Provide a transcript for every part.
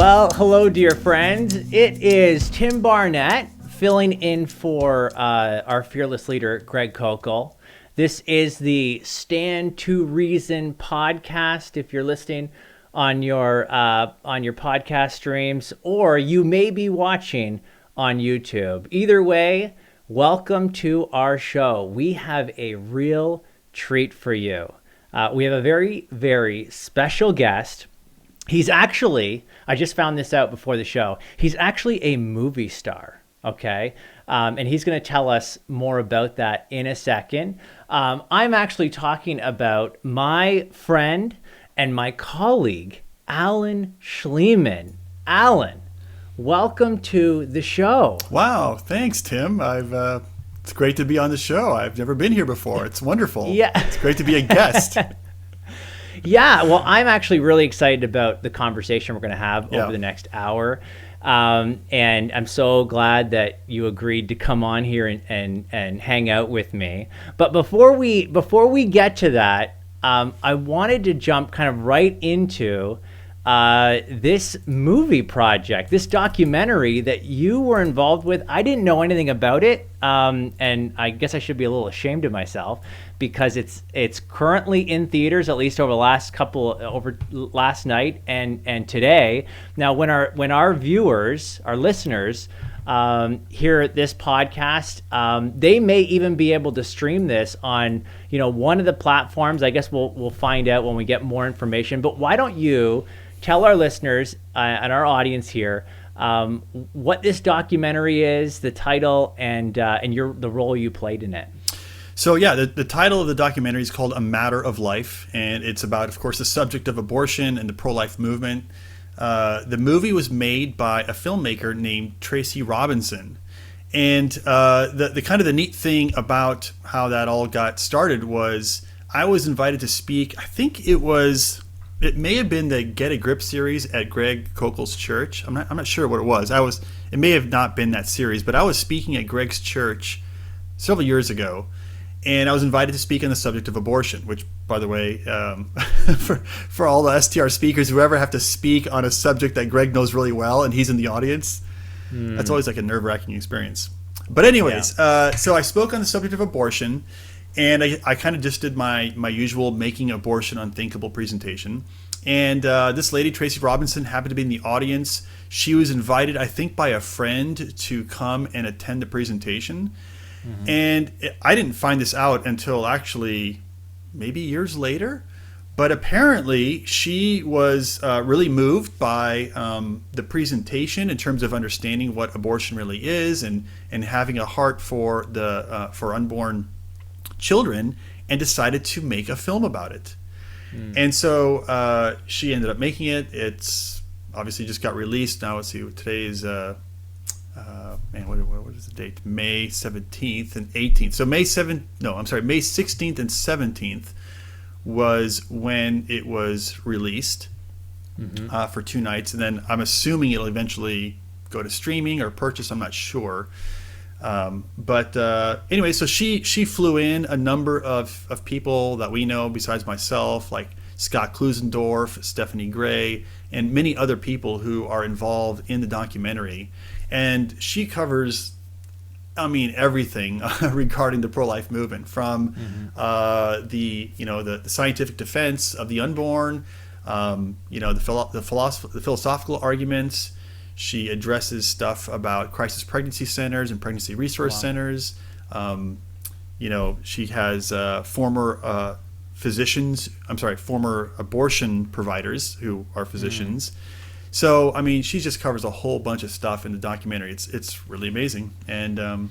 Well, hello, dear friends. It is Tim Barnett filling in for our fearless leader, Greg Koukl. This is the Stand to Reason podcast. If you're listening on your podcast streams, or you may be watching on YouTube. Either way, welcome to our show. We have a real treat for you. We have a very, very special guest. He's actually, I just found this out before the show, he's actually a movie star, okay? And he's going to tell us more about that in a second. I'm actually talking about my friend and my colleague, Alan Shlemon. Alan, welcome to the show. Wow, thanks, Tim. It's great to be on the show. I've never been here before. It's wonderful. Yeah. It's great to be a guest. Yeah, well, I'm actually really excited about the conversation we're going to have over the next hour. And I'm so glad that you agreed to come on here and hang out with me. But before we get to that, I wanted to jump kind of right into this movie project, this documentary that you were involved with. I didn't know anything about it, and I guess I should be a little ashamed of myself because it's currently in theaters, at least over last night and today. Now, when our viewers, our listeners, hear this podcast, they may even be able to stream this on one of the platforms. I guess we'll find out when we get more information. But why don't you tell our listeners and our audience here what this documentary is, the title, and the role you played in it. So yeah, the title of the documentary is called A Matter of Life, and it's about, of course, the subject of abortion and the pro-life movement. The movie was made by a filmmaker named Tracy Robinson. And the kind of the neat thing about how that all got started was I was invited to speak. I think it may have been the Get a Grip series at Greg Koukl's church. I'm not sure what it was. It may have not been that series, but I was speaking at Greg's church several years ago, and I was invited to speak on the subject of abortion, which, by the way, for all the STR speakers who ever have to speak on a subject that Greg knows really well and he's in the audience, that's always like a nerve-wracking experience. But anyways, so I spoke on the subject of abortion, and I kind of just did my usual Making Abortion Unthinkable presentation. And this lady, Tracy Robinson, happened to be in the audience. She was invited, I think, by a friend to come and attend the presentation. Mm-hmm. And I didn't find this out until actually maybe years later. But apparently she was really moved by the presentation in terms of understanding what abortion really is and having a heart for for unborn children, and decided to make a film about it. And so she ended up making it. It's obviously just got released now. Let's see, today is what is the date? May 17th and 18th. So May 16th and 17th was when it was released for 2 nights, and then I'm assuming it'll eventually go to streaming or purchase. I'm not sure. But anyway, so she flew in a number of people that we know besides myself, like Scott Klusendorf, Stephanie Gray, and many other people who are involved in the documentary. And she covers, everything regarding the pro-life movement, from the scientific defense of the unborn, the philosophical arguments. She addresses stuff about crisis pregnancy centers and pregnancy resource centers. She has former abortion providers who are physicians. So, she just covers a whole bunch of stuff in the documentary. It's really amazing. And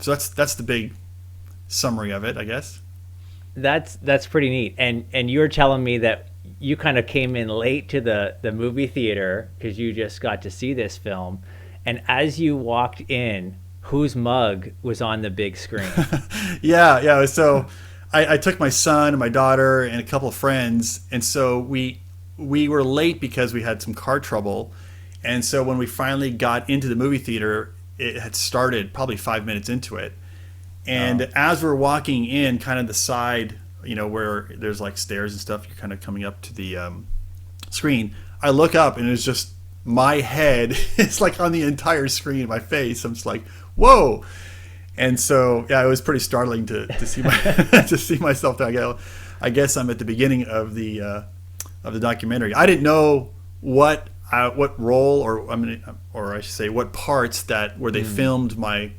so that's the big summary of it, I guess. That's pretty neat. And you were telling me that you kind of came in late to the movie theater because you just got to see this film. And as you walked in, whose mug was on the big screen? Yeah. So I took my son and my daughter and a couple of friends. And so we were late because we had some car trouble. And so when we finally got into the movie theater, it had started probably 5 minutes into it. And as we're walking in, kind of the side, where there's like stairs and stuff, you're kind of coming up to the screen. I look up and it's just my head is like on the entire screen of my face. I'm just like, whoa. And so, yeah, it was pretty startling to see to see myself there. I guess I'm at the beginning of the documentary. I didn't know what role, or I should say, what parts where they filmed my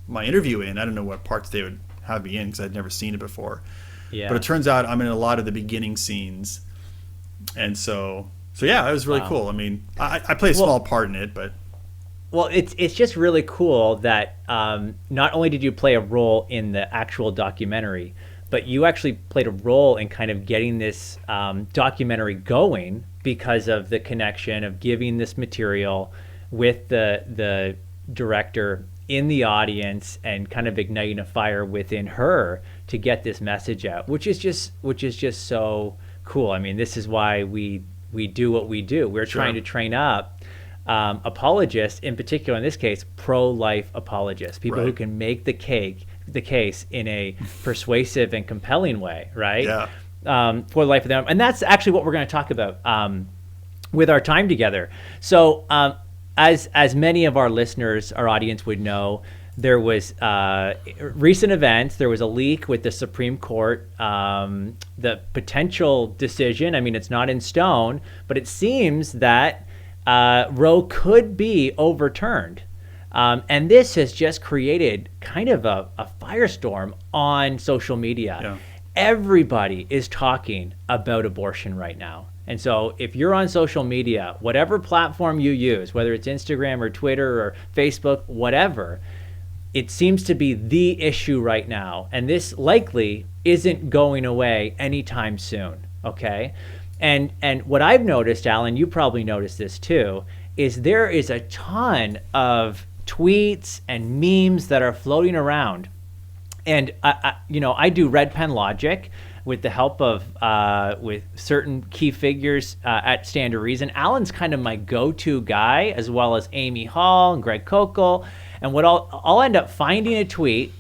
interview in. I don't know what parts they would have me in because I'd never seen it before. Yeah. But it turns out I'm in a lot of the beginning scenes, and so yeah, it was really cool. I mean, I play a small part in it, but. Well, it's just really cool that not only did you play a role in the actual documentary, but you actually played a role in kind of getting this documentary going because of the connection of giving this material with the director in the audience and kind of igniting a fire within her to get this message out, which is just so cool. I mean, this is why we do what we do. We're trying to train up apologists, in particular in this case, pro-life apologists, people who can make the case in a persuasive and compelling way, right? Yeah. For the life of them. And that's actually what we're going to talk about with our time together. So as many of our listeners, our audience would know, there was recent events. There was a leak with the Supreme Court, the potential decision. I mean, it's not in stone, but it seems that Roe could be overturned. And this has just created kind of a firestorm on social media. Yeah. Everybody is talking about abortion right now. And so if you're on social media, whatever platform you use, whether it's Instagram or Twitter or Facebook, whatever, it seems to be the issue right now. And this likely isn't going away anytime soon, okay? And what I've noticed, Alan, you probably noticed this too, is there is a ton of tweets and memes that are floating around. And I do red pen logic with the help of with certain key figures at Stand to Reason. Alan's kind of my go-to guy, as well as Amy Hall and Greg Koukl. And what I'll end up finding a tweet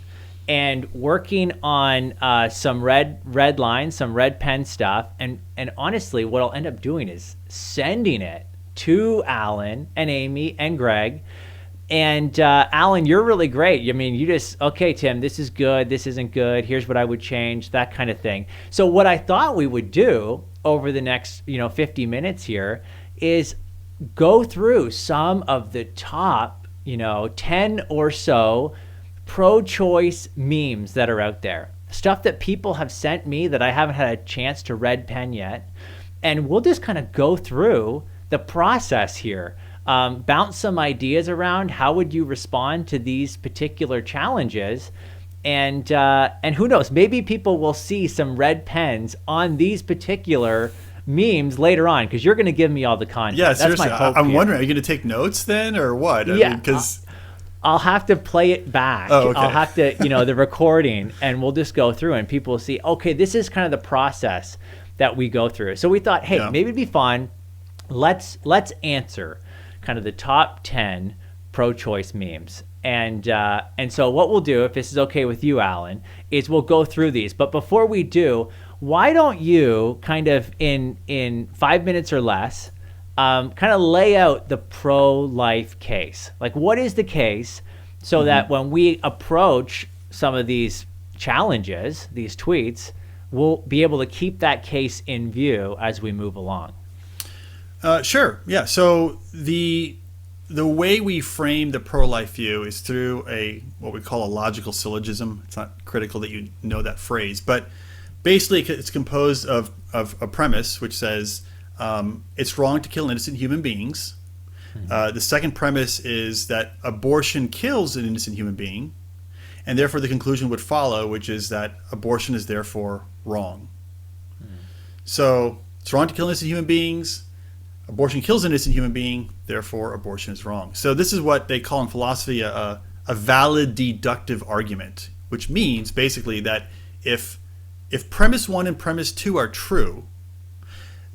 and working on some red lines, some red pen stuff. And honestly, what I'll end up doing is sending it to Alan and Amy and Greg. And Alan, you're really great. I mean, you just, okay, Tim, this is good. This isn't good. Here's what I would change, that kind of thing. So what I thought we would do over the next 50 minutes here is go through some of the top 10 or so pro-choice memes that are out there, stuff that people have sent me that I haven't had a chance to red pen yet. And we'll just kind of go through the process here, bounce some ideas around. How would you respond to these particular challenges? And who knows, maybe people will see some red pens on these particular memes later on, because you're going to give me all the content. Yeah, seriously. That's my hope. I'm wondering, are you going to take notes then, or what? Yeah, because I'll have to play it back. Oh, okay. I'll have to, the recording, and we'll just go through, and people will see, okay, this is kind of the process that we go through. So we thought, hey, maybe it'd be fun. Let's answer kind of the top 10 pro-choice memes. And so what we'll do, if this is okay with you, Alan, is we'll go through these. But before we do, why don't you kind of in 5 minutes or less, kind of lay out the pro-life case? Like, what is the case so that when we approach some of these challenges, these tweets, we'll be able to keep that case in view as we move along? Sure. Yeah. So the way we frame the pro-life view is through what we call a logical syllogism. It's not critical that you know that phrase, but basically it's composed of a premise which says it's wrong to kill innocent human beings. Mm-hmm. The second premise is that abortion kills an innocent human being, and therefore the conclusion would follow, which is that abortion is therefore wrong. Mm-hmm. So it's wrong to kill innocent human beings. Abortion kills an innocent human being, therefore abortion is wrong. So this is what they call in philosophy a valid deductive argument, which means basically that if premise 1 and premise 2 are true,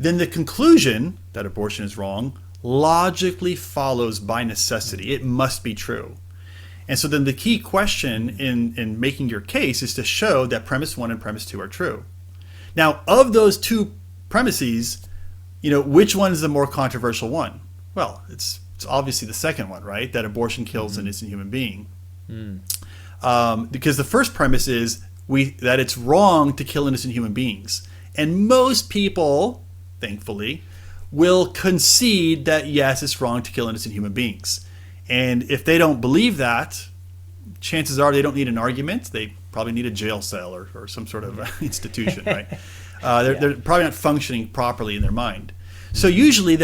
then the conclusion that abortion is wrong logically follows by necessity. It must be true. And so then the key question in making your case is to show that premise 1 and premise 2 are true. Now, of those two premises, which one is the more controversial one? Well, it's obviously the second one, right? That abortion kills an innocent human being. Because the first premise is that it's wrong to kill innocent human beings. And most people, thankfully, will concede that, yes, it's wrong to kill innocent human beings. And if they don't believe that, chances are they don't need an argument. They probably need a jail cell or some sort of institution, right? They're probably not functioning properly in their mind. So usually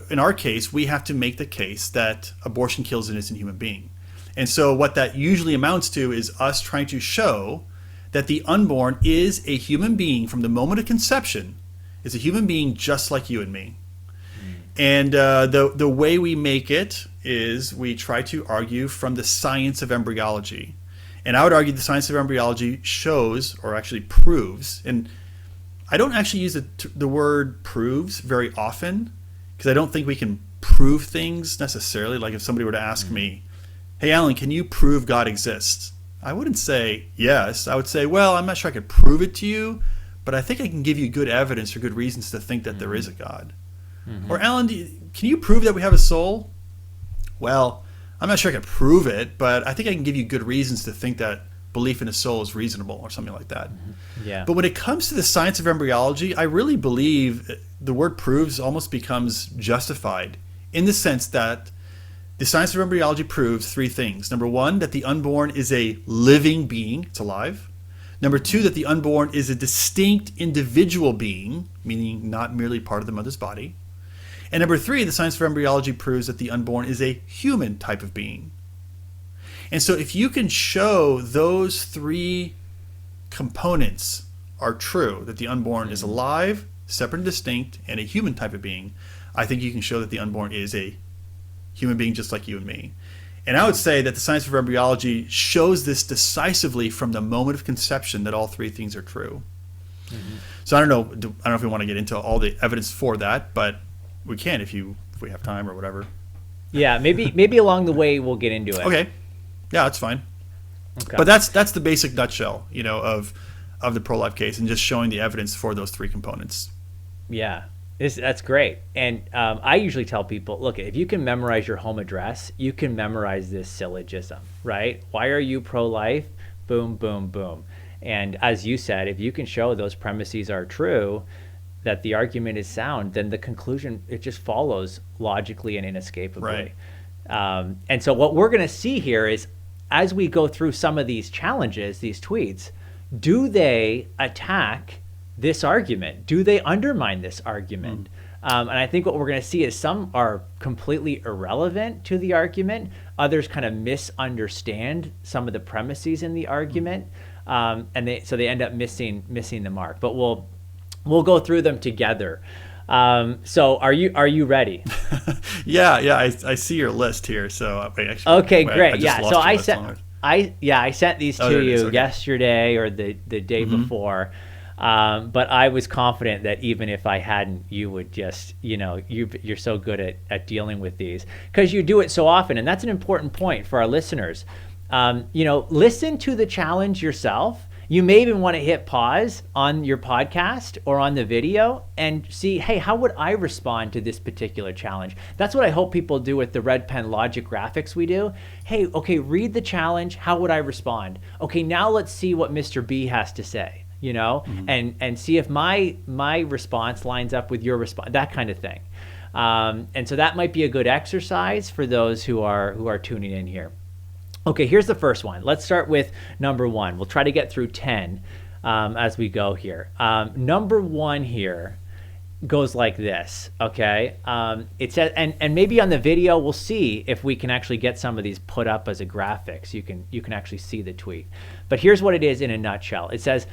in our case, we have to make the case that abortion kills an innocent human being. And so what that usually amounts to is us trying to show that the unborn is a human being from the moment of conception, is a human being just like you and me. And the way we make it is we try to argue from the science of embryology. And I would argue the science of embryology shows, or actually proves, and I don't actually use the word proves very often, because I don't think we can prove things necessarily. Like if somebody were to ask me, hey, Alan, can you prove God exists? I wouldn't say yes. I would say, well, I'm not sure I could prove it to you, but I think I can give you good evidence or good reasons to think that there is a God. Or Alan, can you prove that we have a soul? Well, I'm not sure I can prove it, but I think I can give you good reasons to think that belief in a soul is reasonable or something like that. Yeah. But when it comes to the science of embryology, I really believe the word proves almost becomes justified in the sense that the science of embryology proves three things. Number one, that the unborn is a living being, it's alive. Number two, that the unborn is a distinct individual being, meaning not merely part of the mother's body. And number three, the science of embryology proves that the unborn is a human type of being. And so if you can show those three components are true, that the unborn is alive, separate and distinct, and a human type of being, I think you can show that the unborn is a human being just like you and me. And I would say that the science of embryology shows this decisively from the moment of conception that all three things are true. So I don't know if we want to get into all the evidence for that, but we can if we have time or whatever. Yeah, maybe along the way we'll get into it. Okay. Yeah, that's fine. Okay. But that's the basic nutshell, of the pro-life case, and just showing the evidence for those three components. Yeah, that's great. And I usually tell people, look, if you can memorize your home address, you can memorize this syllogism, right? Why are you pro-life? Boom, boom, boom. And as you said, if you can show those premises are true, that the argument is sound, then the conclusion, it just follows logically and inescapably. Right. And so what we're going to see here is, as we go through some of these challenges, these tweets, do they attack this argument? Do they undermine this argument? And I think what we're going to see is some are completely irrelevant to the argument. Others kind of misunderstand some of the premises in the argument, and they end up missing the mark. But we'll go through them together. So are you ready? Yeah, I see your list here. So okay, great. So I sent these to you yesterday or the day before. But I was confident that even if I hadn't, you would just, you're so good at dealing with these because you do it so often. And that's an important point for our listeners. Listen to the challenge yourself. You may even want to hit pause on your podcast or on the video and see, hey, how would I respond to this particular challenge? That's what I hope people do with the Red Pen Logic graphics we do. Hey, okay, read the challenge. How would I respond? Okay, now let's see what Mr. B has to say, and see if my response lines up with your response, that kind of thing. And so that might be a good exercise for those who are tuning in here. Okay, here's the first one. Let's start with number one. We'll try to get through 10 as we go here. Number one here goes like this, okay? It says, and maybe on the video we'll see if we can actually get some of these put up as a graphic so you can actually see the tweet. But here's what it is in a nutshell. It says,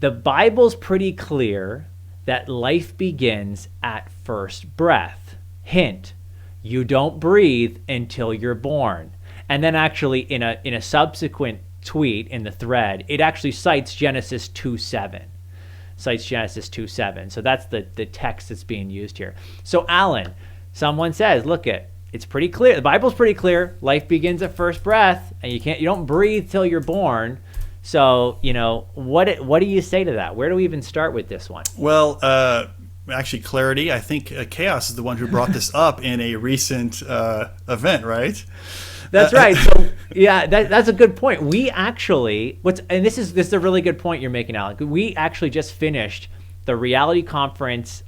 the Bible's pretty clear that life begins at first breath. Hint, you don't breathe until you're born. And then actually in a subsequent tweet in the thread, it actually cites Genesis 2:7. So that's the text that's being used here. So Alan, someone says, look, it's pretty clear. The Bible's pretty clear. Life begins at first breath, and you don't breathe till you're born. So, what do you say to that? Where do we even start with this one? Well, actually clarity. I think Chaos is the one who brought this up in a recent event, right? That's right. So yeah, that's a good point. We actually this is a really good point you're making, Alec. We actually just finished the Reality Conference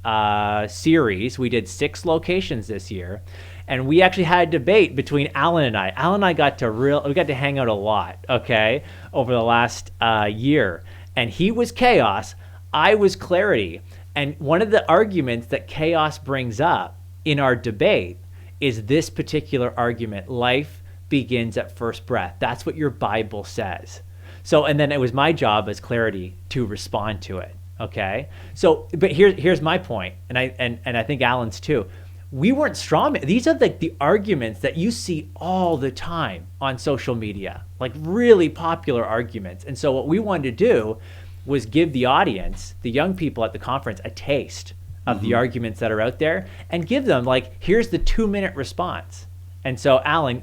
series. We did 6 locations this year, and we actually had a debate between Alan and I. Alan and I got to hang out a lot, okay, over the last year. And he was Chaos, I was Clarity. And one of the arguments that Chaos brings up in our debate is this particular argument: life begins at first breath. That's what your Bible says. So, and then it was my job as Clarity to respond to it. Okay. So, but here's my point, and I think Alan's too. We weren't strong. These are the arguments that you see all the time on social media, like really popular arguments. And so what we wanted to do was give the audience, the young people at the conference, a taste of the arguments that are out there, and give them here's the 2-minute response. And so, Alan,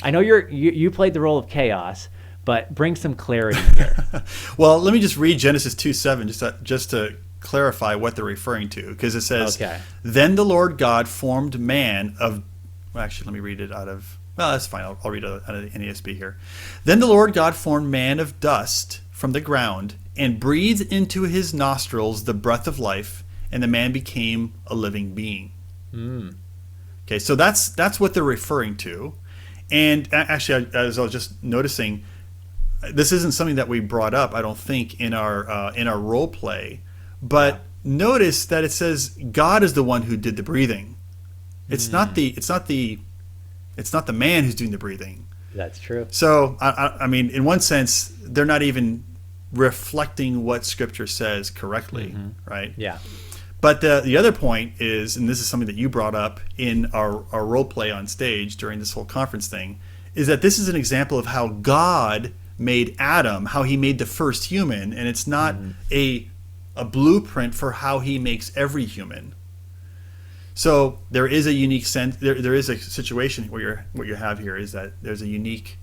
I know you played the role of Chaos, but bring some clarity here. Well, let me just read Genesis 2:7 just to clarify what they're referring to, because it says, okay. Then the Lord God formed man of... Well, actually, let me read it out of... Well, that's fine. I'll read it out of the NASB here. Then the Lord God formed man of dust from the ground and breathed into his nostrils the breath of life, and the man became a living being. Okay, so that's what they're referring to. And actually, as I was just noticing, this isn't something that we brought up, I don't think, in our role play. But notice that it says God is the one who did the breathing. It's not the man who's doing the breathing. That's true. So I mean, in one sense, they're not even reflecting what Scripture says correctly, right? Yeah. But the other point is, and this is something that you brought up in our role play on stage during this whole conference thing, is that this is an example of how God made Adam, how he made the first human, and it's not a blueprint for how he makes every human. So there is a unique sense. There is a situation where what you have here is that there's a unique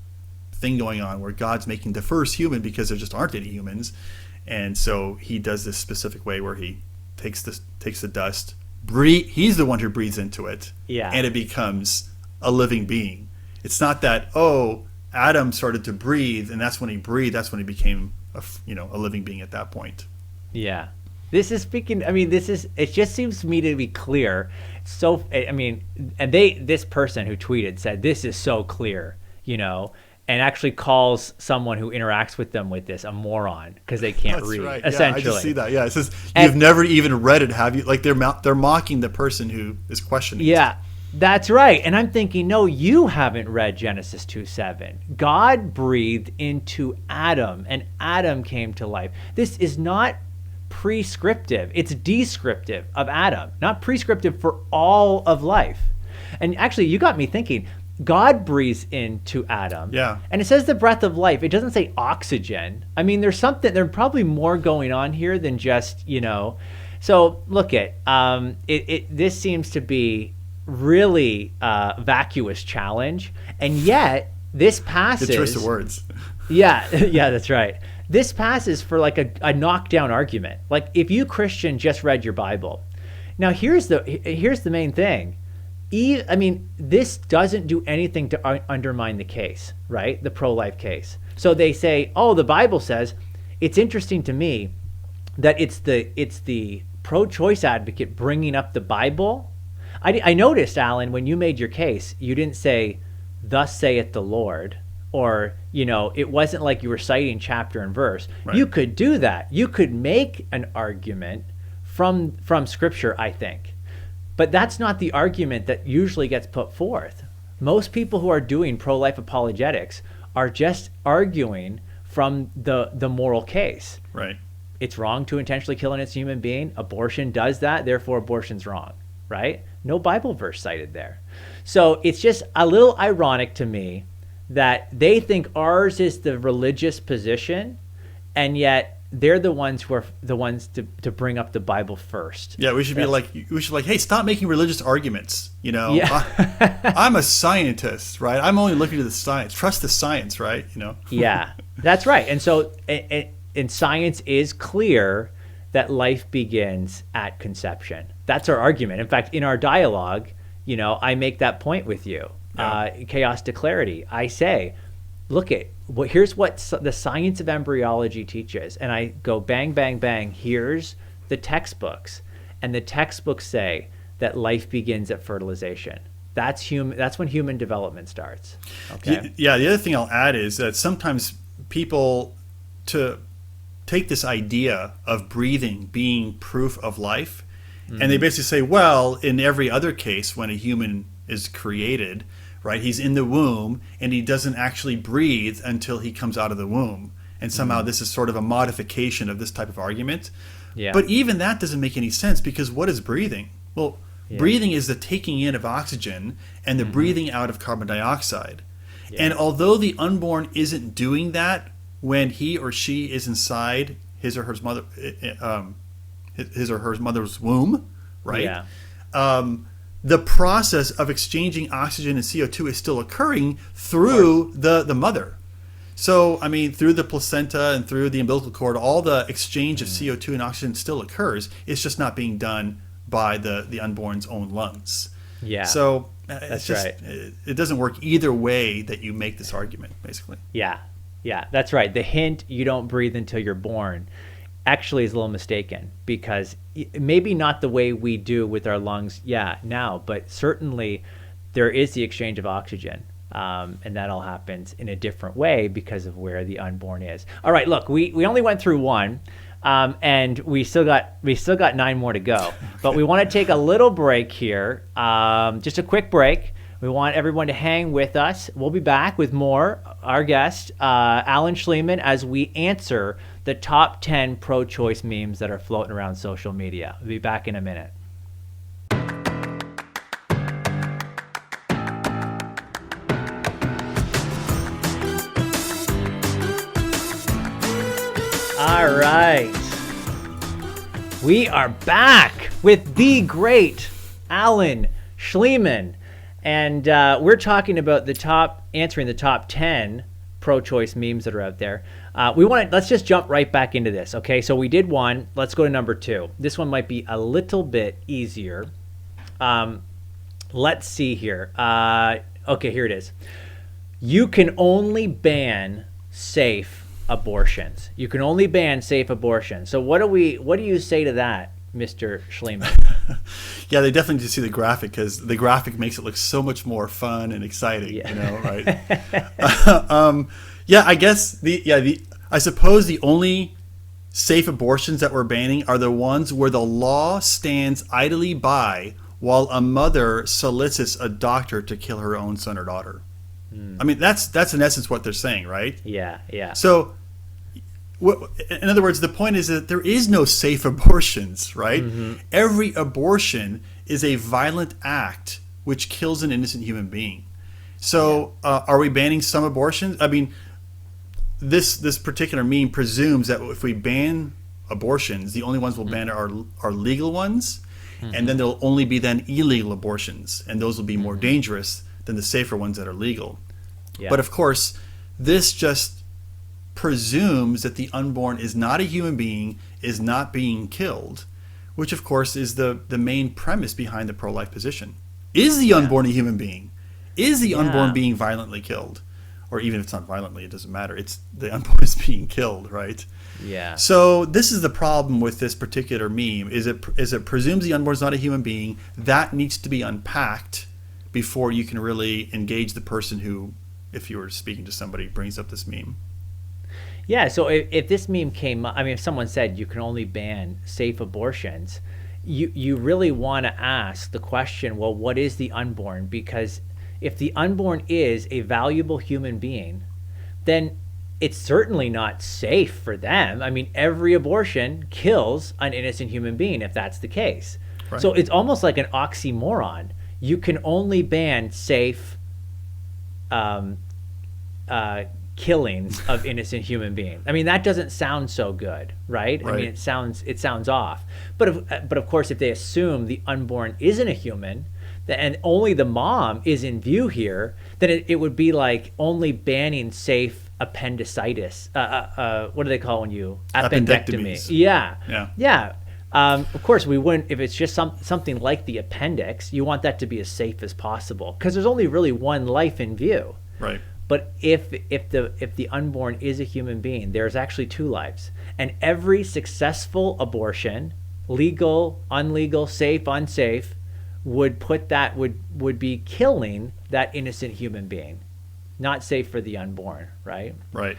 thing going on where God's making the first human because there just aren't any humans, and so he does this specific way where he takes the dust, he's the one who breathes into it, and it becomes a living being. It's not that Adam started to breathe, and that's when he became a living being at that point. Yeah. It just seems to me to be clear. So, this person who tweeted said, this is so clear, and actually calls someone who interacts with them with this a moron because they can't read. Right. Essentially, yeah, I just see that. Yeah, it says you've never even read it, have you? Like they're mocking the person who is questioning. Yeah, that's right. And I'm thinking, no, you haven't read Genesis 2:7. God breathed into Adam, and Adam came to life. This is not prescriptive; it's descriptive of Adam, not prescriptive for all of life. And actually, you got me thinking. God breathes into Adam. Yeah. And it says the breath of life. It doesn't say oxygen. I mean, there's probably more going on here than just, So look this seems to be really vacuous challenge. And yet this passes. The choice of words. Yeah, that's right. This passes for a knockdown argument. Like if you Christian just read your Bible. Now here's the main thing. This doesn't do anything to undermine the case, right? The pro-life case. So they say, the Bible says. It's interesting to me that it's the pro-choice advocate bringing up the Bible. I noticed, Alan, when you made your case, you didn't say, "Thus saith the Lord," or it wasn't like you were citing chapter and verse. Right. You could do that. You could make an argument from Scripture, I think. But that's not the argument that usually gets put forth. Most people who are doing pro-life apologetics are just arguing from the moral case. Right. It's wrong to intentionally kill an innocent human being. Abortion does that, therefore abortion's wrong, right? No Bible verse cited there. So it's just a little ironic to me that they think ours is the religious position, and yet they're the ones who are the ones to bring up the Bible first. Yeah, we should be like, hey, stop making religious arguments. Yeah. I'm a scientist, right? I'm only looking to the science. Trust the science, right? Yeah, that's right. And so, and science is clear that life begins at conception. That's our argument. In fact, in our dialogue, I make that point with you. Chaos to clarity. I say, here's what the science of embryology teaches. And I go bang, bang, bang. Here's the textbooks. And the textbooks say that life begins at fertilization. That's when human development starts. Okay. Yeah. The other thing I'll add is that sometimes people to take this idea of breathing being proof of life, and they basically say, well, in every other case when a human is created, right, he's in the womb and he doesn't actually breathe until he comes out of the womb. And somehow this is sort of a modification of this type of argument. Yeah. But even that doesn't make any sense, because what is breathing? Well, breathing is the taking in of oxygen and the breathing out of carbon dioxide. Yeah. And although the unborn isn't doing that when he or she is inside his or her mother's womb, right? Yeah. The process of exchanging oxygen and CO2 is still occurring through the mother. So, I mean, through the placenta and through the umbilical cord, all the exchange of CO2 and oxygen still occurs. It's just not being done by the unborn's own lungs. Yeah. So that's right. It doesn't work either way that you make this argument, basically. Yeah. Yeah, that's right. The hint, you don't breathe until you're born, actually is a little mistaken, because maybe not the way we do with our lungs now, but certainly there is the exchange of oxygen. And that all happens in a different way because of where the unborn is. All right, look, we only went through one, and we still got 9 more to go. But we want to take a little break here, just a quick break. We want everyone to hang with us. We'll be back with more. Our guest, Alan Shlemon, as we answer the top 10 pro-choice memes that are floating around social media. We'll be back in a minute. All right. We are back with the great Alan Shlemon. And we're talking about answering the top 10 pro-choice memes that are out there. Let's just jump right back into this. Okay, so we did one. Let's go to number 2. This one might be a little bit easier. Let's see here. Okay, here it is. You can only ban safe abortions. You can only ban safe abortions. So what do you say to that, Mr. Shlemon? Yeah, they definitely need to see the graphic, because the graphic makes it look so much more fun and exciting, right? I guess I suppose the only safe abortions that we're banning are the ones where the law stands idly by while a mother solicits a doctor to kill her own son or daughter. I mean, that's in essence what they're saying, right? Yeah. So, in other words, the point is that there is no safe abortions, right? Mm-hmm. Every abortion is a violent act which kills an innocent human being. So, are we banning some abortions? I mean, this particular meme presumes that if we ban abortions, the only ones we'll ban are legal ones, and then there'll only be then illegal abortions, and those will be more dangerous than the safer ones that are legal. Yeah. But of course, this just presumes that the unborn is not a human being, is not being killed, which of course is the main premise behind the pro-life position. Is the unborn a human being? Is the unborn being violently killed? Or even if it's not violently, it doesn't matter. It's the unborn is being killed, right? Yeah. So this is the problem with this particular meme, is it presumes the unborn is not a human being. That needs to be unpacked before you can really engage the person who, if you were speaking to somebody, brings up this meme. Yeah, so if this meme came up, I mean, if someone said you can only ban safe abortions, you really want to ask the question, well, what is the unborn? Because if the unborn is a valuable human being, then it's certainly not safe for them. I mean, every abortion kills an innocent human being if that's the case. Right. So it's almost like an oxymoron. You can only ban safe killings of innocent human beings. I mean, that doesn't sound so good, right? I mean, it sounds off. But of course, if they assume the unborn isn't a human, and only the mom is in view here, then it would be like only banning safe appendicitis. What do they call it when you appendectomy? Yeah. Of course, we wouldn't if it's just something like the appendix. You want that to be as safe as possible because there's only really one life in view. Right. But if the unborn is a human being, there's actually two lives, and every successful abortion, legal, unlegal, safe, unsafe, would be killing that innocent human being. Not safe for the unborn, right? Right.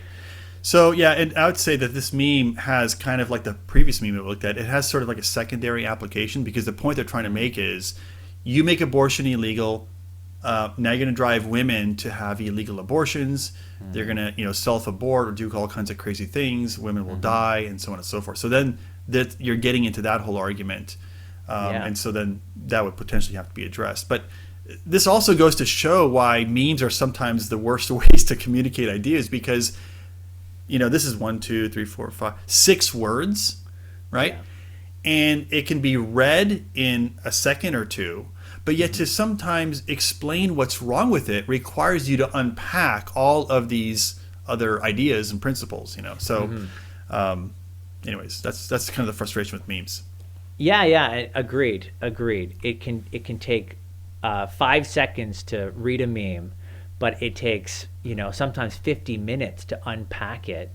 So, yeah, and I would say that this meme has kind of like the previous meme we looked at, it has sort of like a secondary application because the point they're trying to make is you make abortion illegal, now you're going to drive women to have illegal abortions. They're going to, self-abort or do all kinds of crazy things. Women will die and so on and so forth. So then that you're getting into that whole argument. And so then that would potentially have to be addressed. But this also goes to show why memes are sometimes the worst ways to communicate ideas because, this is 1, 2, 3, 4, 5, 6 words, right? Yeah. And it can be read in a second or two, but yet to sometimes explain what's wrong with it requires you to unpack all of these other ideas and principles, So, anyways, that's kind of the frustration with memes. Yeah, agreed. It can take 5 seconds to read a meme, but it takes sometimes 50 minutes to unpack it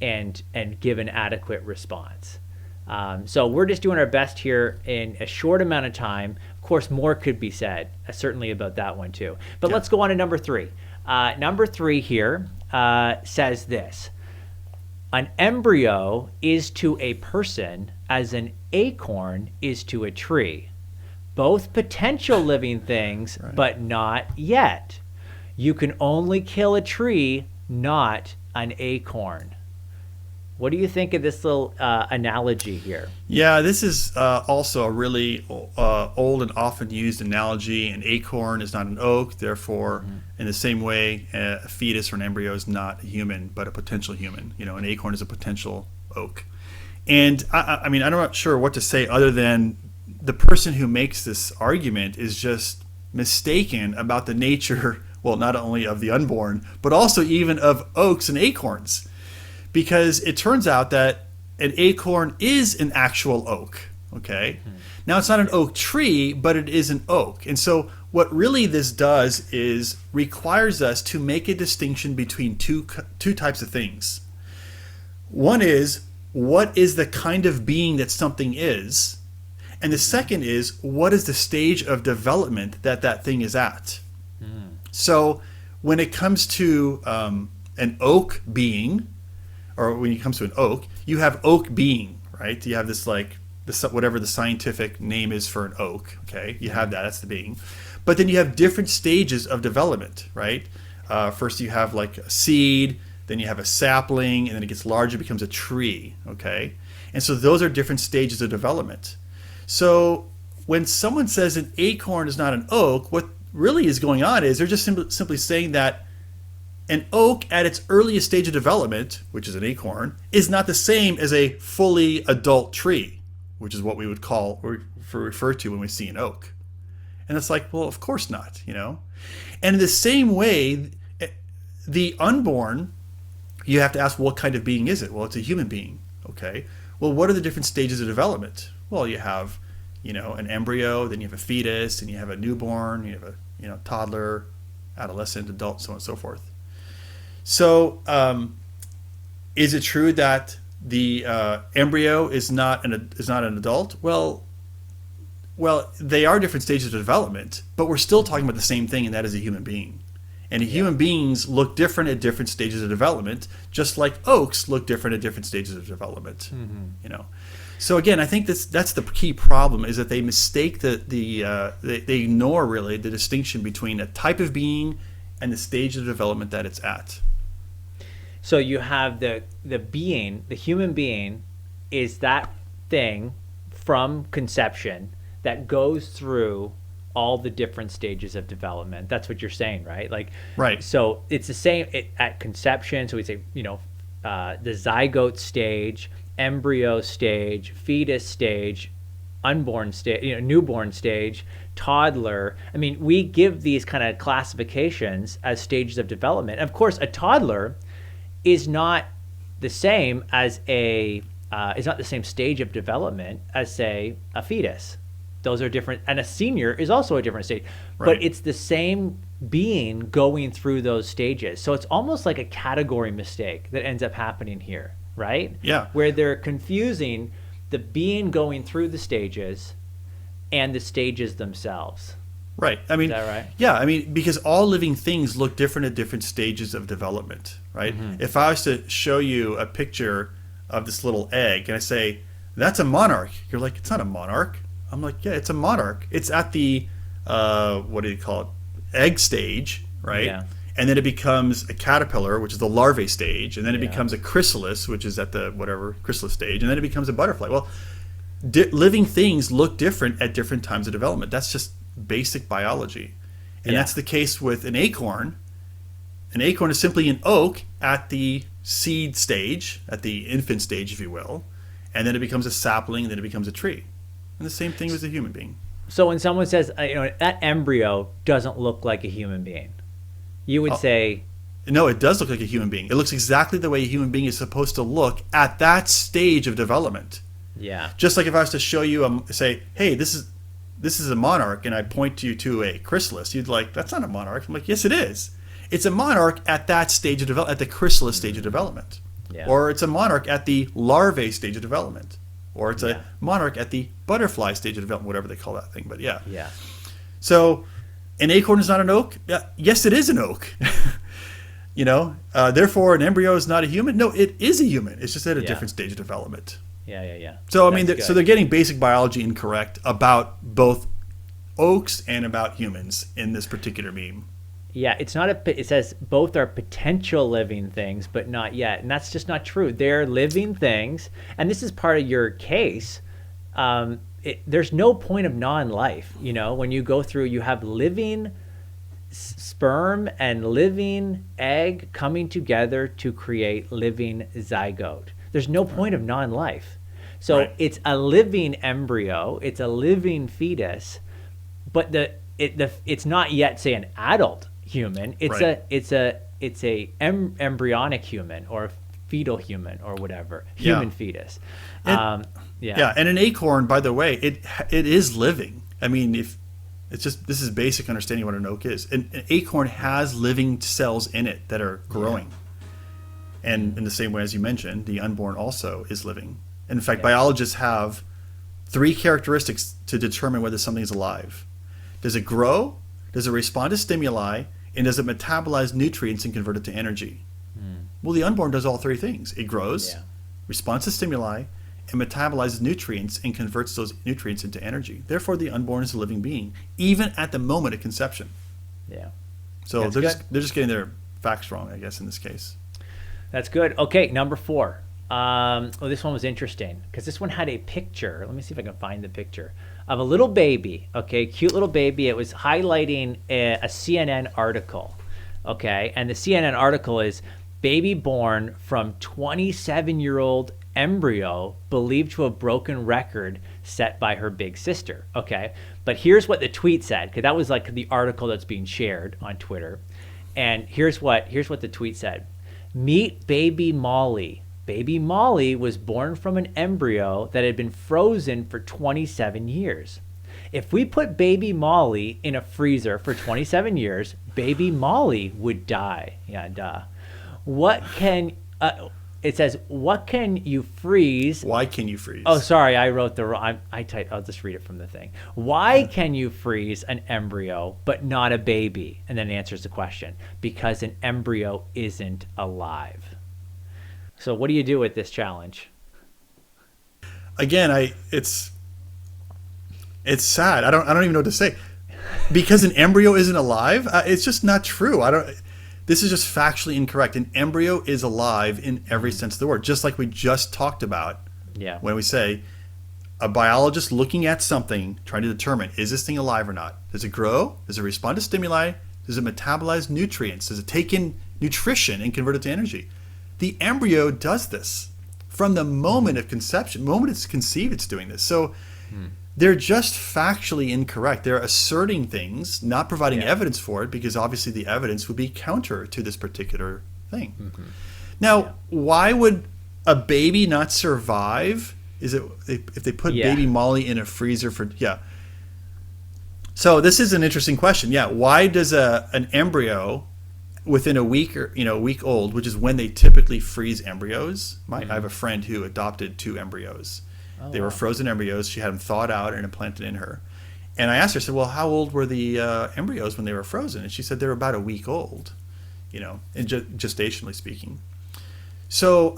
and give an adequate response. So we're just doing our best here in a short amount of time. Of course, more could be said, certainly about that one too. But let's go on to number 3. Number 3 here says this: an embryo is to a person as an acorn is to a tree. Both potential living things, right, but not yet. You can only kill a tree, not an acorn. What do you think of this little analogy here? Yeah, this is also a really old and often used analogy. An acorn is not an oak. Therefore, in the same way, a fetus or an embryo is not a human, but a potential human. An acorn is a potential oak. And I mean, I'm not sure what to say other than the person who makes this argument is just mistaken about the nature, well, not only of the unborn, but also even of oaks and acorns. Because it turns out that an acorn is an actual oak, okay? Now, it's not an oak tree, but it is an oak. And so what really this does is requires us to make a distinction between two types of things. One is, what is the kind of being that something is? And the second is, what is the stage of development that thing is at? So when it comes to an oak being, or when it comes to an oak, you have oak being, right? You have this whatever the scientific name is for an oak, okay? You have that, that's the being. But then you have different stages of development, right? First you have like a seed, then you have a sapling, and then it gets larger, becomes a tree, okay? And so those are different stages of development. So when someone says an acorn is not an oak, what really is going on is they're just simply saying that an oak at its earliest stage of development, which is an acorn, is not the same as a fully adult tree, which is what we would call or refer to when we see an oak. And it's like, well, of course not, And in the same way, the unborn, you have to ask, what kind of being is it? Well, it's a human being, okay? Well, what are the different stages of development? Well, you have, an embryo, then you have a fetus, and you have a newborn, you have a, toddler, adolescent, adult, so on and so forth. So, is it true that the embryo is not an adult? Well, they are different stages of development, but we're still talking about the same thing, and that is a human being. And human beings look different at different stages of development, just like oaks look different at different stages of development. So again, I think that's the key problem, is that they mistake they ignore really the distinction between a type of being and the stage of development that it's at. So you have the being, the human being is that thing from conception that goes through all the different stages of development. That's what you're saying, right? Right. So it's the same at conception. So we say, the zygote stage, embryo stage, fetus stage, unborn stage, newborn stage, toddler. I mean, we give these kind of classifications as stages of development. Of course, a toddler is not the same as is not the same stage of development as, say, a fetus. Those are different, and a senior is also a different stage. Right. But it's the same being going through those stages. So it's almost like a category mistake that ends up happening here, right? Yeah. Where they're confusing the being going through the stages and the stages themselves. Right. I mean, is that right? Yeah. I mean, because all living things look different at different stages of development, right? Mm-hmm. If I was to show you a picture of this little egg and I say, that's a monarch, you're like, it's not a monarch. I'm like, yeah, it's a monarch. It's at the, what do you call it? Egg stage, right? Yeah. And then it becomes a caterpillar, which is the larvae stage. And then it becomes a chrysalis, which is at the whatever chrysalis stage. And then it becomes a butterfly. Well, living things look different at different times of development. That's just basic biology. And that's the case with an acorn. An acorn is simply an oak at the seed stage, at the infant stage, if you will. And then it becomes a sapling, and then it becomes a tree. And the same thing with a human being. So when someone says, that embryo doesn't look like a human being, you would say... No, it does look like a human being. It looks exactly the way a human being is supposed to look at that stage of development. Yeah. Just like if I was to show you, say, hey, this is a monarch, and I point you to a chrysalis, you'd like, that's not a monarch. I'm like, yes, it is. It's a monarch at that stage of development, at the chrysalis stage of development. Yeah. Or it's a monarch at the larvae stage of development. Or it's a monarch at the butterfly stage of development, whatever they call that thing. But yeah. So an acorn is not an oak? Yes, it is an oak. Therefore an embryo is not a human? No, it is a human. It's just at a different stage of development. Yeah. So, I mean, so they're getting basic biology incorrect about both oaks and about humans in this particular meme. Yeah, it's not it says both are potential living things, but not yet. And that's just not true. They're living things. And this is part of your case. There's no point of non-life. When you go through, you have living sperm and living egg coming together to create living zygote. There's no point of non-life. So it's a living embryo. It's a living fetus. But it's not yet, say, an adult human. It's a embryonic human or fetal human or whatever, human fetus. And an acorn, by the way, it is living. I mean, this is basic understanding what an oak is. An acorn has living cells in it that are growing. And in the same way as you mentioned, the unborn also is living. And in fact, biologists have 3 characteristics to determine whether something is alive. Does it grow? Does it respond to stimuli? And does it metabolize nutrients and convert it to energy? Well, the unborn does all 3 things. It grows, responds to stimuli, and metabolizes nutrients and converts those nutrients into energy. Therefore, the unborn is a living being, even at the moment of conception. Yeah. So they're just getting their facts wrong, I guess, in this case. That's good. Okay, number 4. This one was interesting because this one had a picture. Let me see if I can find the picture of a little baby. Okay, cute little baby. It was highlighting a CNN article. Okay, and the CNN article is baby born from 27-year-old embryo believed to have broken record set by her big sister. Okay, but here's what the tweet said, because that was like the article that's being shared on Twitter. And here's what the tweet said. Meet baby Molly. Baby Molly was born from an embryo that had been frozen for 27 years. If we put baby Molly in a freezer for 27 years, baby Molly would die. Yeah, duh. It says, what can you freeze? Why can you freeze? Oh, sorry, I wrote the wrong. I'll just read it from the thing. Why can you freeze an embryo but not a baby? And then it answers the question. Because an embryo isn't alive. So what do you do with this challenge? Again, it's sad. I don't even know what to say. Because an embryo isn't alive, it's just not true. This is just factually incorrect. An embryo is alive in every sense of the word, just like we just talked about. Yeah. When we say a biologist looking at something, trying to determine, is this thing alive or not? Does it grow? Does it respond to stimuli? Does it metabolize nutrients? Does it take in nutrition and convert it to energy? The embryo does this from the moment of conception. The moment it's conceived, it's doing this. So they're just factually incorrect. They're asserting things, not providing evidence for it, because obviously the evidence would be counter to this particular thing. Mm-hmm. Now, why would a baby not survive? Is it if they put baby Molly in a freezer for So this is an interesting question. Yeah, why does an embryo within a week or week old, which is when they typically freeze embryos? I have a friend who adopted 2 embryos. They were frozen embryos. She had them thawed out and implanted in her. And I asked her, I said, well, how old were the embryos when they were frozen? And she said they were about a week old, gestationally speaking. So,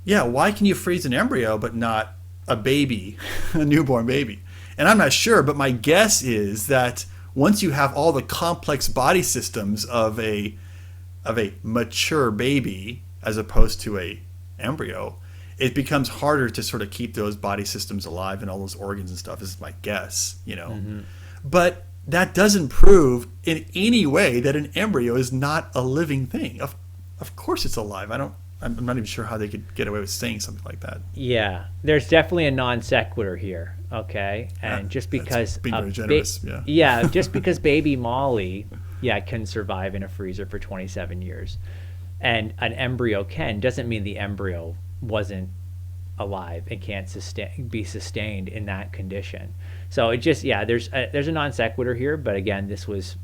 why can you freeze an embryo but not a baby, a newborn baby? And I'm not sure, but my guess is that once you have all the complex body systems of a mature baby as opposed to a embryo, it becomes harder to sort of keep those body systems alive and all those organs and stuff, is my guess, Mm-hmm. But that doesn't prove in any way that an embryo is not a living thing. Of course it's alive. I'm not even sure how they could get away with saying something like that. Yeah, there's definitely a non sequitur here, okay? And just because being very generous, just because baby Molly, can survive in a freezer for 27 years, and an embryo doesn't mean the embryo wasn't alive and can't be sustained in that condition. So it just there's a non sequitur here, but again, this was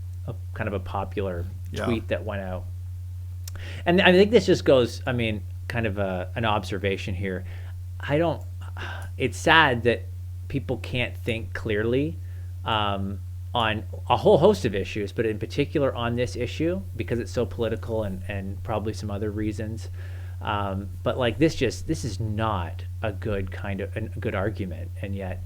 kind of a popular tweet that went out. And I think this just goes, kind of an observation here. It's sad that people can't think clearly on a whole host of issues, but in particular on this issue, because it's so political and probably some other reasons. But like this is not a good argument, and yet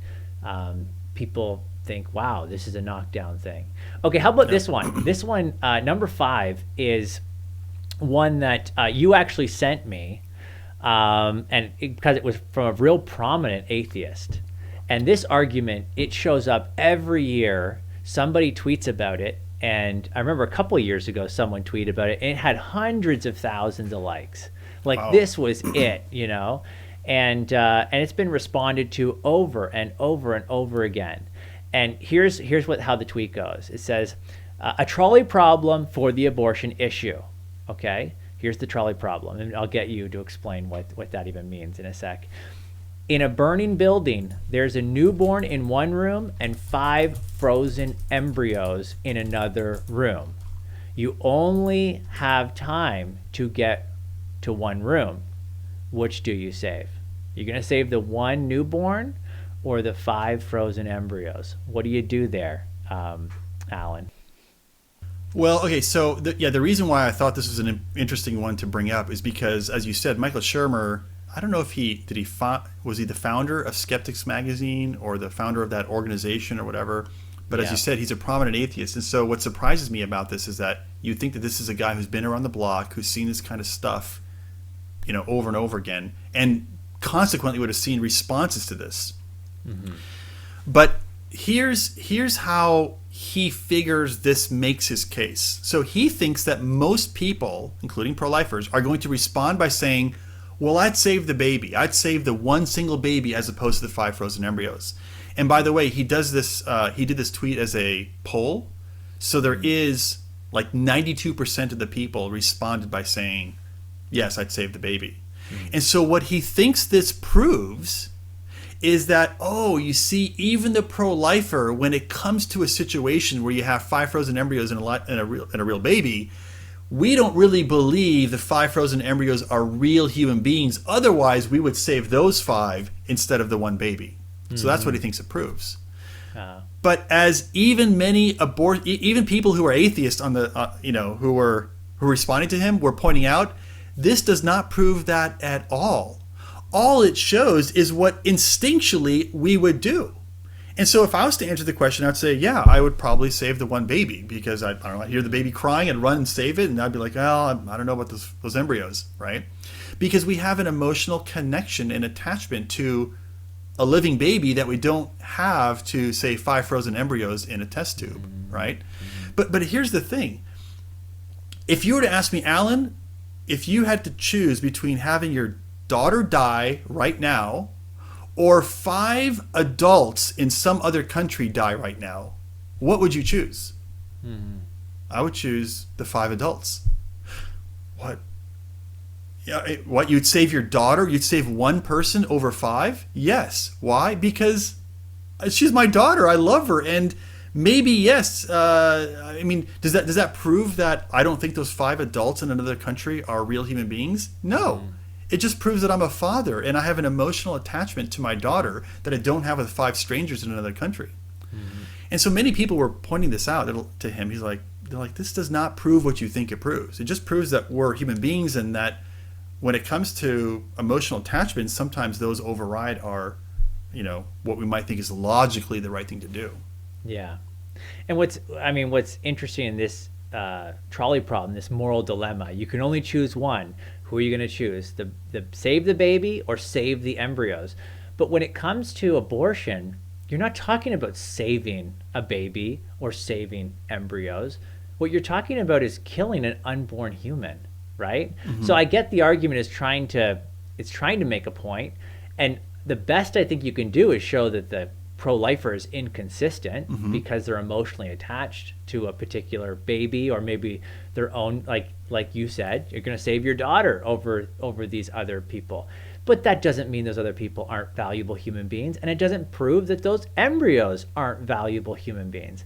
people think, wow, this is a knockdown thing. Okay, how about this one? This one, number 5, is one that you actually sent me, because it was from a real prominent atheist. And this argument, it shows up every year. Somebody tweets about it, and I remember a couple of years ago someone tweeted about it, and it had hundreds of thousands of likes. Like, this was it, and it's been responded to over and over and over again. And here's how the tweet goes. It says, a trolley problem for the abortion issue. Okay, here's the trolley problem, and I'll get you to explain what that even means in a sec. In a burning building, there's a newborn in one room and 5 frozen embryos in another room. You only have time to get to one room. Which do you save? You're going to save the one newborn or the 5 frozen embryos? What do you do there, Alan? Well, okay, so the reason why I thought this was an interesting one to bring up is because, as you said, Michael Shermer, I don't know if was he the founder of Skeptics Magazine or the founder of that organization or whatever, but as you said, he's a prominent atheist. And so what surprises me about this is that you think that this is a guy who's been around the block, who's seen this kind of stuff, over and over again, and consequently would have seen responses to this. Mm-hmm. But here's how he figures this makes his case. So he thinks that most people, including pro-lifers, are going to respond by saying, well, I'd save the baby. I'd save the one single baby as opposed to the 5 frozen embryos. And by the way, he does this. He did this tweet as a poll. So there is like 92% of the people responded by saying, yes, I'd save the baby. Mm-hmm. And so what he thinks this proves is that, you see, even the pro-lifer, when it comes to a situation where you have 5 frozen embryos and a real baby, we don't really believe the 5 frozen embryos are real human beings. Otherwise, we would save those 5 instead of the one baby. Mm-hmm. So that's what he thinks it proves. But as even people who are atheists on the who were responding to him were pointing out, this does not prove that at all. All it shows is what instinctually we would do. And so if I was to answer the question, I'd say, yeah, I would probably save the one baby, because I don't know, I'd hear the baby crying, I'd run and save it, and I'd be like, well, I don't know about those embryos, right? Because we have an emotional connection and attachment to a living baby that we don't have to, say, 5 frozen embryos in a test tube, right? But here's the thing. If you were to ask me, Alan, if you had to choose between having your daughter die right now or 5 adults in some other country die right now, what would you choose? I would choose the 5 adults. What? Yeah, what, you'd save your daughter? You'd save one person over 5? Yes. Why? Because she's my daughter. I love her. And maybe, yes. I mean, does that prove that I don't think those 5 adults in another country are real human beings? No. It just proves that I'm a father and I have an emotional attachment to my daughter that I don't have with 5 strangers in another country. And so many people were pointing this out to him. They're like, this does not prove what you think it proves. It just proves that we're human beings, and that when it comes to emotional attachments, sometimes those override our, what we might think is logically the right thing to do. Yeah. And what's interesting in this trolley problem, this moral dilemma, you can only choose one. Who are you going to choose? The save the baby or save the embryos? But when it comes to abortion, you're not talking about saving a baby or saving embryos. What you're talking about is killing an unborn human, right? So I get the argument is trying to make a point, and the best I think you can do is show that the pro-lifer is inconsistent because they're emotionally attached to a particular baby, or maybe their own, like you said, you're going to save your daughter over these other people. But that doesn't mean those other people aren't valuable human beings, and it doesn't prove that those embryos aren't valuable human beings.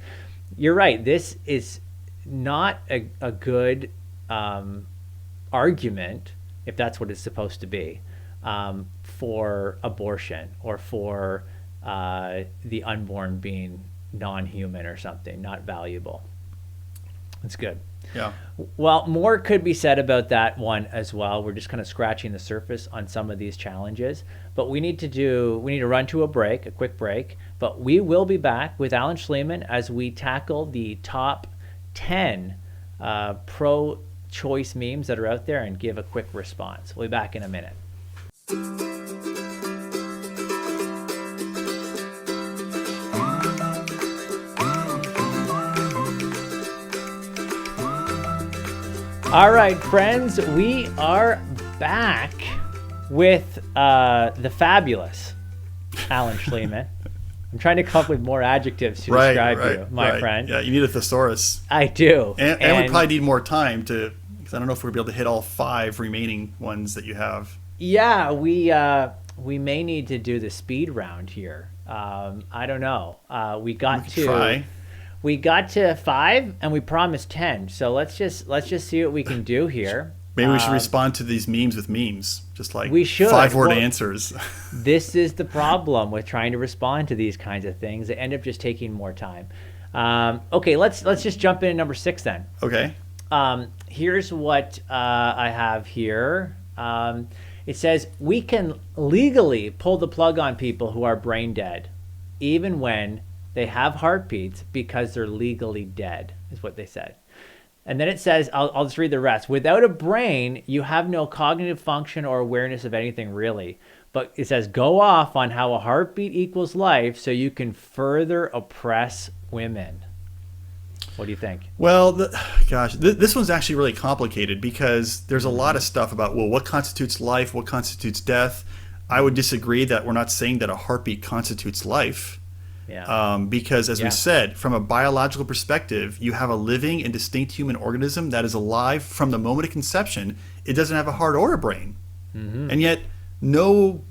You're right. This is not a good argument, if that's what it's supposed to be, for abortion or for the unborn being non-human or something, not valuable. That's good. Yeah. Well, more could be said about that one as well. We're just kind of scratching the surface on some of these challenges, but we need to run to a quick break, but we will be back with Alan Shlemon as we tackle the top 10 pro-choice memes that are out there and give a quick response. We'll be back in a minute. All right, friends, we are back with the fabulous Alan Shlemon. I'm trying to come up with more adjectives to describe you, my friend. Yeah, you need a thesaurus. I do. And we probably need more time because I don't know if we'll be able to hit all 5 remaining ones that you have. Yeah, we may need to do the speed round here. I don't know. We got to 5 and we promised 10. So let's just see what we can do here. Maybe we should respond to these memes with memes, just like we should. 5-word answers. This is the problem with trying to respond to these kinds of things. They end up just taking more time. Okay, let's just jump in at number 6 then. Okay. Here's what I have here. It says, we can legally pull the plug on people who are brain dead, even when they have heartbeats, because they're legally dead, is what they said. And then it says, I'll just read the rest. Without a brain, you have no cognitive function or awareness of anything, really. But it says, go off on how a heartbeat equals life so you can further oppress women. What do you think? Well, this one's actually really complicated because there's a lot of stuff about, well, what constitutes life, what constitutes death. I would disagree that we're not saying that a heartbeat constitutes life. Yeah. Because as we said, from a biological perspective, you have a living and distinct human organism that is alive from the moment of conception. It doesn't have a heart or a brain. And yet no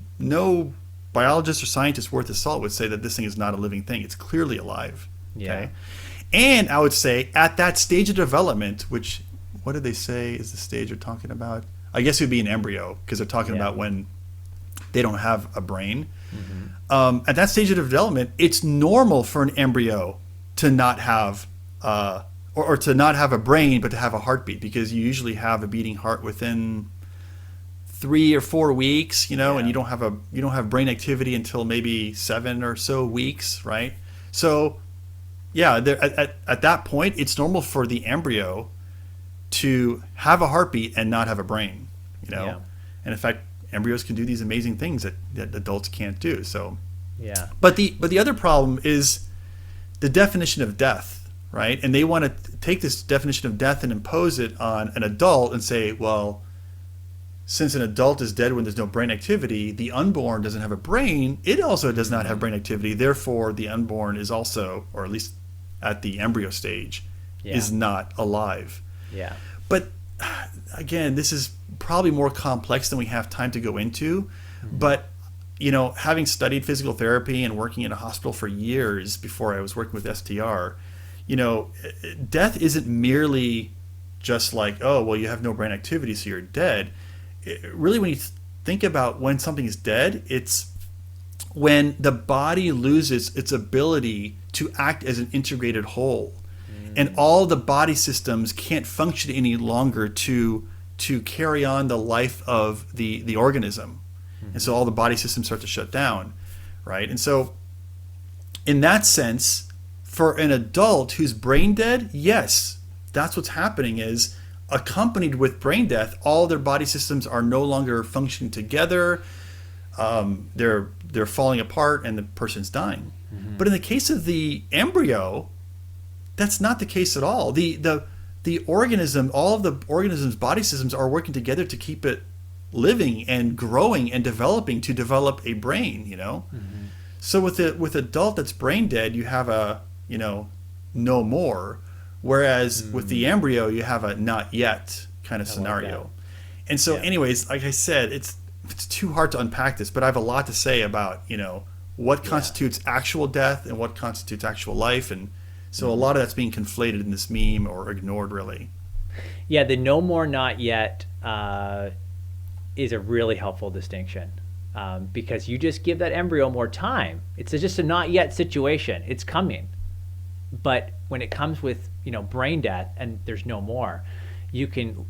biologist or scientist worth his salt would say that this thing is not a living thing. It's clearly alive. Okay. And I would say at that stage of development, which, what did they say is the stage they're talking about? I guess it would be an embryo, because they're talking about when they don't have a brain. At that stage of development, it's normal for an embryo to not have or to not have a brain, but to have a heartbeat, because you usually have a beating heart within 3 or 4 weeks, and you don't have brain activity until maybe 7 or so weeks, right? So, at that point, it's normal for the embryo to have a heartbeat and not have a brain, And in fact, embryos can do these amazing things that adults can't do. So, But the other problem is the definition of death, right? And they want to take this definition of death and impose it on an adult and say, well, since an adult is dead when there's no brain activity, the unborn doesn't have a brain. It also does not have brain activity. Therefore, the unborn is also, or at least at the embryo stage, is not alive. Yeah. But again, this is probably more complex than we have time to go into. But, having studied physical therapy and working in a hospital for years before I was working with STR, death isn't merely just like, oh, well, you have no brain activity, so you're dead. Really, when you think about when something is dead, it's when the body loses its ability to act as an integrated whole. And all the body systems can't function any longer to carry on the life of the organism. And so all the body systems start to shut down, right? And so in that sense, for an adult who's brain dead, yes, that's what's happening is accompanied with brain death, all their body systems are no longer functioning together. They're falling apart and the person's dying. But in the case of the embryo, that's not the case at all. The organism, all of the organism's body systems are working together to keep it living and growing and developing to develop a brain, So with adult that's brain dead, you have a, no more. Whereas with the embryo, you have a not yet kind of scenario. Like and so anyways, like I said, it's too hard to unpack this, but I have a lot to say about, what constitutes actual death and what constitutes actual life. And so a lot of that's being conflated in this meme or ignored, really. Yeah, the no more, not yet is a really helpful distinction because you just give that embryo more time. It's just a not yet situation. It's coming. But when it comes with, brain death and there's no more, you can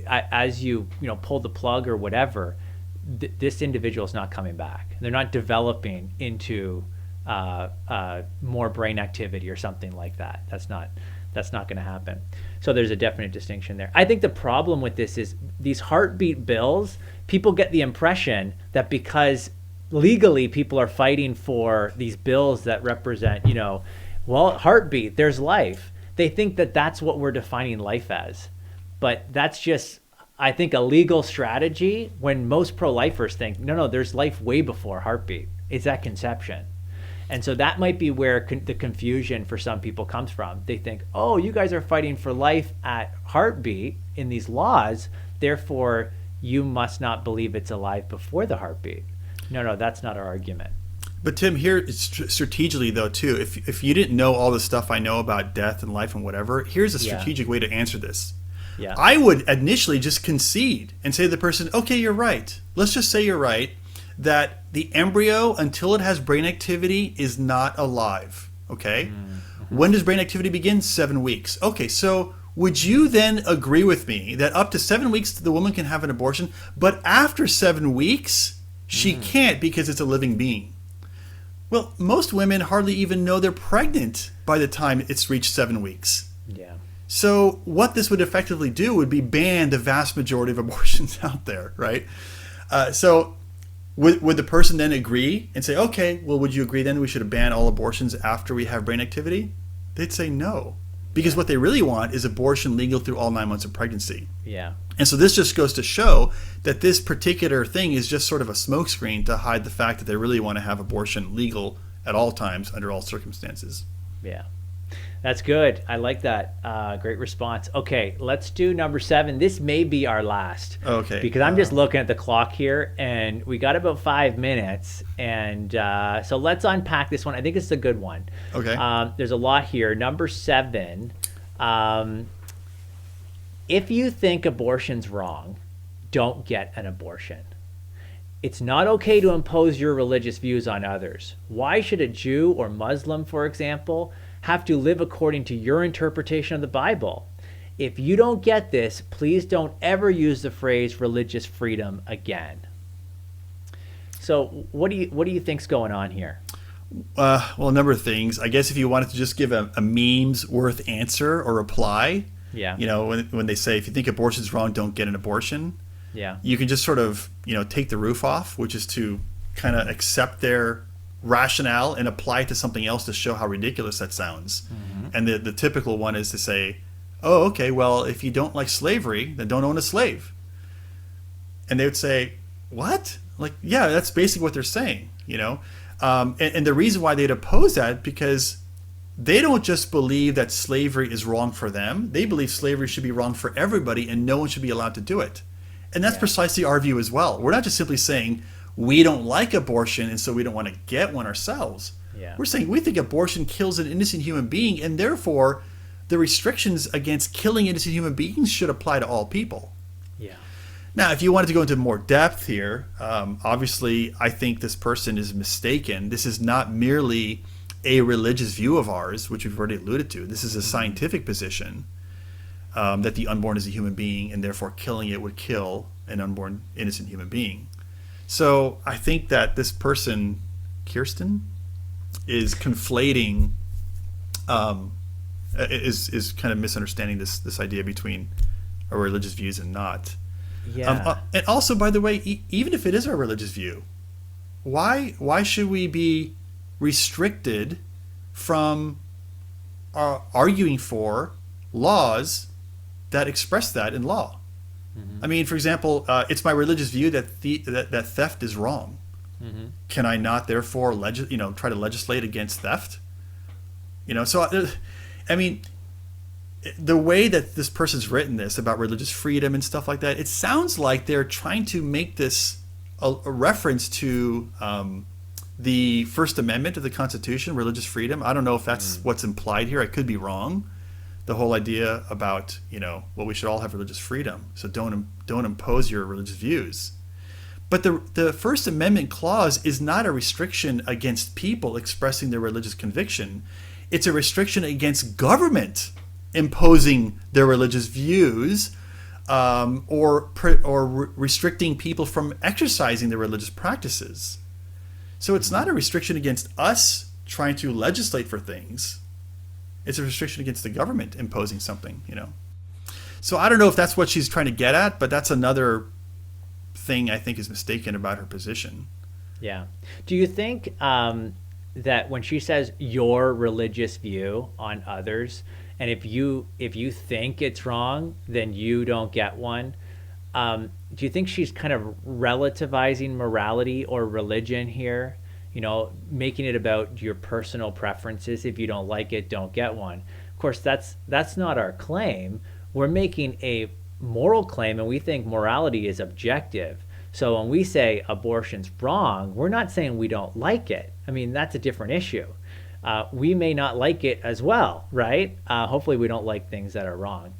as you pull the plug or whatever, this individual is not coming back. They're not developing into more brain activity or something like that. That's not going to happen. So there's a definite distinction there. I think the problem with this is these heartbeat bills, people get the impression that because legally people are fighting for these bills that represent, heartbeat, there's life. They think that that's what we're defining life as. But that's just, I think, a legal strategy when most pro-lifers think, no, there's life way before heartbeat. It's at conception. And so that might be where the confusion for some people comes from. They think, oh, you guys are fighting for life at heartbeat in these laws, therefore you must not believe it's alive before the heartbeat. No, that's not our argument. But Tim, here strategically though too, if you didn't know all the stuff I know about death and life and whatever, here's a strategic way to answer this. Yeah. I would initially just concede and say to the person, okay, you're right. Let's just say you're right. That the embryo, until it has brain activity, is not alive. Okay? When does brain activity begin? 7 weeks. Okay, so would you then agree with me that up to 7 weeks the woman can have an abortion, but after 7 weeks, she can't because it's a living being? Well, most women hardly even know they're pregnant by the time it's reached 7 weeks. Yeah. So what this would effectively do would be ban the vast majority of abortions out there, right? Would the person then agree and say, okay, well, would you agree then we should ban all abortions after we have brain activity? They'd say no. Because what they really want is abortion legal through all 9 months of pregnancy. Yeah. And so this just goes to show that this particular thing is just sort of a smokescreen to hide the fact that they really want to have abortion legal at all times under all circumstances. Yeah. That's good. I like that. Great response. Okay, let's do number 7. This may be our last. Okay. Because I'm just looking at the clock here, and we got about 5 minutes. And so let's unpack this one. I think it's a good one. Okay. There's a lot here. Number 7, if you think abortion's wrong, don't get an abortion. It's not okay to impose your religious views on others. Why should a Jew or Muslim, for example, have to live according to your interpretation of the Bible? If you don't get this, please don't ever use the phrase religious freedom again. So what do you think's going on here? Well, a number of things. I guess if you wanted to just give a meme's worth answer or reply, when they say, if you think abortion's wrong, don't get an abortion. Yeah. You can just sort of, take the roof off, which is to kind of accept their rationale and apply it to something else to show how ridiculous that sounds. And the typical one is to say, oh, okay, well, if you don't like slavery, then don't own a slave. And they would say, what? Like, yeah, that's basically what they're saying, you know? And the reason why they'd oppose that, because they don't just believe that slavery is wrong for them. They believe slavery should be wrong for everybody and no one should be allowed to do it. And that's precisely our view as well. We're not just simply saying we don't like abortion and so we don't want to get one ourselves. Yeah. We're saying we think abortion kills an innocent human being, and therefore the restrictions against killing innocent human beings should apply to all people. Yeah. Now, if you wanted to go into more depth here, obviously I think this person is mistaken. This is not merely a religious view of ours, which we've already alluded to. This is a scientific position that the unborn is a human being, and therefore killing it would kill an unborn innocent human being. So I think that this person, Kirsten, is conflating, is kind of misunderstanding this idea between our religious views and not. Yeah. And also, by the way, even if it is our religious view, why should we be restricted from arguing for laws that express that in law? Mm-hmm. I mean, for example, it's my religious view that theft is wrong. Mm-hmm. Can I not therefore try to legislate against theft? So I mean, the way that this person's written this about religious freedom and stuff like that, it sounds like they're trying to make this a reference to the First Amendment of the Constitution, religious freedom. I don't know if that's what's implied here. I could be wrong. The whole idea about, we should all have religious freedom, so don't impose your religious views. But the First Amendment clause is not a restriction against people expressing their religious conviction. It's a restriction against government imposing their religious views, or restricting people from exercising their religious practices. So it's not a restriction against us trying to legislate for things. It's a restriction against the government imposing something, So I don't know if that's what she's trying to get at, but that's another thing I think is mistaken about her position. Yeah. Do you think that when she says your religious view on others, and if you think it's wrong, then you don't get one, do you think she's kind of relativizing morality or religion here? Making it about your personal preferences. If you don't like it, don't get one. Of course, that's not our claim. We're making a moral claim, and we think morality is objective. So when we say abortion's wrong, we're not saying we don't like it. I mean, that's a different issue. We may not like it as well, right? Hopefully we don't like things that are wrong.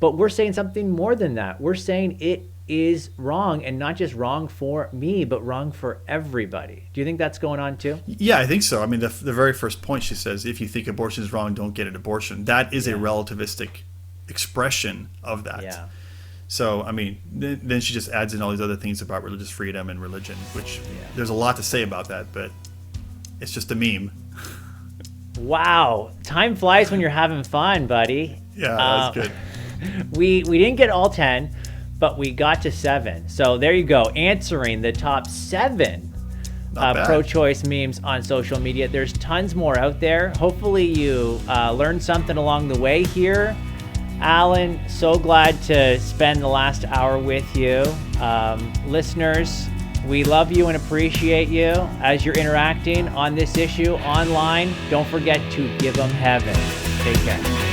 But we're saying something more than that. We're saying it is wrong, and not just wrong for me, but wrong for everybody. Do you think that's going on too? Yeah, I think so. I mean, the very first point she says, if you think abortion is wrong, don't get an abortion. That is a relativistic expression of that. Yeah. So, I mean, then she just adds in all these other things about religious freedom and religion, which there's a lot to say about that, but it's just a meme. Wow. Time flies when you're having fun, buddy. Yeah, that's good. We didn't get all 10, but we got to 7. So there you go, answering the top 7 pro-choice memes on social media. There's tons more out there. Hopefully you learned something along the way here. Alan, so glad to spend the last hour with you. Listeners, we love you and appreciate you as you're interacting on this issue online. Don't forget to give them heaven. Take care.